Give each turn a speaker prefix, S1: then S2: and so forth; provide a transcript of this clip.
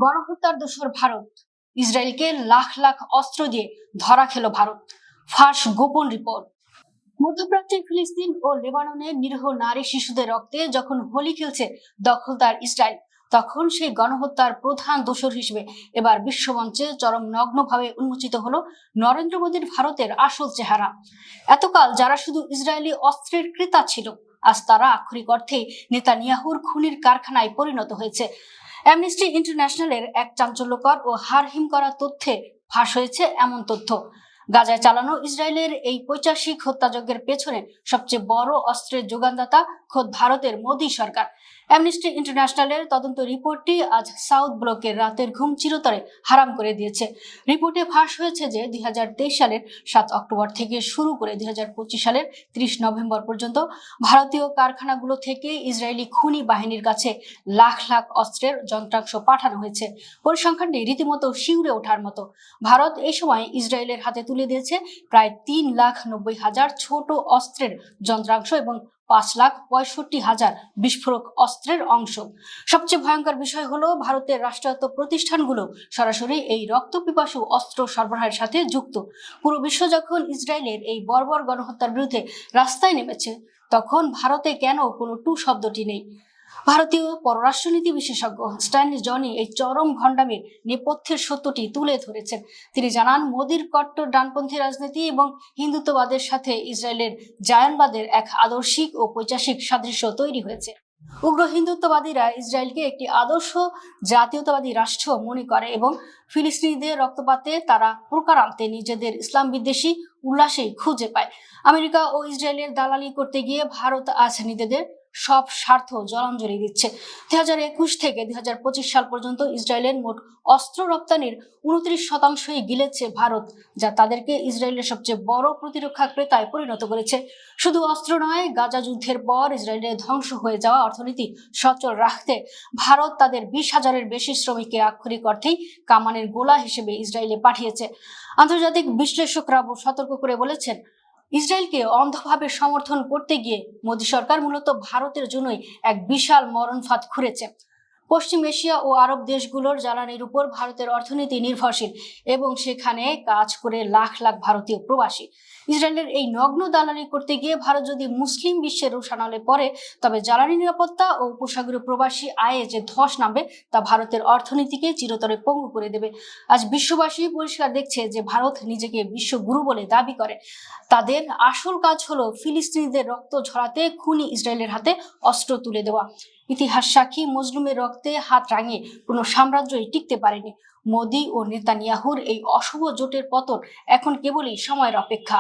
S1: গণহত্যার দোষর ভারত, ইসরায়েলকে লাখ লাখ অস্ত্র দিয়ে ধরা খেল ভারত। ফাঁস গোপন রিপোর্ট। মধ্যপ্রাচ্যে ফিলিস্তিন ও লেবাননে নিরীহ নারী শিশুদের রক্তে যখন হোলি খেলছে দখলদার ইসরায়েল, তখন সেই গণহত্যার প্রধান দোষর হিসেবে এবার বিশ্বমঞ্চে চরম নগ্নভাবে উন্মোচিত হলো নরেন্দ্র মোদীর ভারতের আসল চেহারা। এতকাল যারা শুধু ইসরায়েলি অস্ত্রের ক্রেতা ছিল, আজ তারা আক্ষরিক অর্থে নেতানিয়াহুর খুনির কারখানায় পরিণত হয়েছে। অ্যামনেস্টি ইন্টারন্যাশনালের এক চাঞ্চল্যকর ও হাড়হিম করা তথ্যে ফাঁস হয়েছে এমন তথ্য। গাজায় চালানো ইসরায়েলের এই পৈশাচিক হত্যাযজ্ঞের পেছনে সবচেয়ে বড় অস্ত্রের যোগানদাতা খোদ ভারতের মোদী সরকার। অ্যামনেস্টি ইন্টারন্যাশনালের তদন্ত রিপোর্টটি আজ সাউথ ব্লকের রাতের ঘুম চিরতরে হারাম করে দিয়েছে। রিপোর্টে ফাঁস হয়েছে যে 2023 সালের 7 অক্টোবর থেকে শুরু করে 2025 সালের 30 নভেম্বর পর্যন্ত ভারতীয় কারখানাগুলো থেকে ইসরায়েলি খুনি বাহিনীর কাছে লাখ লাখ অস্ত্রের যন্ত্রাংশ পাঠানো হয়েছে। পরিসংখ্যানটি রীতিমতো শিউরে ওঠার মতো। ভারত এই সময় ইসরায়েলের হাতে তুলে দিয়েছে প্রায় 3,90,000 ছোট অস্ত্রের যন্ত্রাংশ এবং 5,65,000 বিস্ফোরক অস্ত্রের অংশ। সবচেয়ে ভয়ঙ্কর বিষয় হলো ভারতের রাষ্ট্রায়ত্ত প্রতিষ্ঠানগুলো সরাসরি এই রক্তপিপাসু অস্ত্র সরবরাহের সাথে যুক্ত। পুরো বিশ্ব যখন ইসরায়েলের এই বর্বর গণহত্যার বিরুদ্ধে রাস্তায় নেমেছে, তখন ভারতে কেন কোনো টু শব্দটি নেই? ভারতীয় পররাষ্ট্রনীতি বিশেষজ্ঞ স্ট্যানলি জনি এই চরম ভণ্ডামির নেপথ্যের সত্যটি তুলে ধরেছেন। তিনি জানান, মোদীর কট্টর ডানপন্থী রাজনীতি এবং হিন্দুত্ববাদের সাথে ইসরায়েলের জায়নবাদের এক আদর্শিক ও পৈশাচিক সাদৃশ্য তৈরি হয়েছে। উগ্র হিন্দুত্ববাদীরা ইসরায়েলকে একটি আদর্শ জাতীয়তাবাদী রাষ্ট্র মনে করে এবং ফিলিস্তিনিদের রক্তপাতে তারা প্রকারান্তে নিজেদের ইসলাম বিদ্বেষী উল্লাসেই খুঁজে পায়। আমেরিকা ও ইসরায়েলের দালালি করতে গিয়ে ভারত আজ নিজেদের সব স্বার্থ জলাঞ্জলি দিচ্ছে। 2021 থেকে 2025 সাল পর্যন্ত ইসরায়েলের মোট অস্ত্র রপ্তানির 29% গিলেছে ভারত, যা তাদেরকে ইসরায়েলের সবচেয়ে বড় প্রতিরক্ষা ক্রেতায় পরিণত করেছে। শুধু অস্ত্র নয়, গাজা যুদ্ধের পর ইসরায়েলের ধ্বংস হয়ে যাওয়া অর্থনীতি সচল রাখতে ভারত তাদের 20,000-এর বেশি শ্রমিককে আক্ষরিক অর্থেই কামানের গোলা হিসেবে ইসরায়েলে পাঠিয়েছে। আন্তর্জাতিক বিশ্লেষকরা সতর্ক করে বলেছেন, ইসরায়েলকে অন্ধভাবে সমর্থন করতে গিয়ে মোদী সরকার মূলত ভারতের জন্যই এক বিশাল মরণ ফাঁদ খুঁড়েছে। পশ্চিম এশিয়া ও আরব দেশগুলোর জ্বালানির উপর ভারতের অর্থনীতি নির্ভরশীল এবং সেখানে কাজ করে লাখ লাখ ভারতীয় প্রবাসী। ইসরায়েলের এই নগ্ন দালালি করতে গিয়ে ভারত যদি মুসলিম বিশ্বের রোষানলে পড়ে, তবে জ্বালানি নিরাপত্তা ও উপসাগরীয় প্রবাসী আয়ে যে ধস নামবে তা ভারতের অর্থনীতিকে চিরতরে পঙ্গু করে দেবে। আজ বিশ্ববাসী পরিষ্কার দেখছে যে ভারত নিজেকে বিশ্বগুরু বলে দাবি করে, তাদের আসল কাজ হলো ফিলিস্তিনিদের রক্ত ঝরাতে খুনি ইসরায়েলের হাতে অস্ত্র তুলে দেওয়া। ইতিহাস সাক্ষী, মজলুমের রক্তে হাত রাঙিয়ে কোনো সাম্রাজ্যই টিকতে পারেনি। মোদী ও নেতানিয়াহুর এই অশুভ জোটের পতন এখন কেবলই সময়ের অপেক্ষা।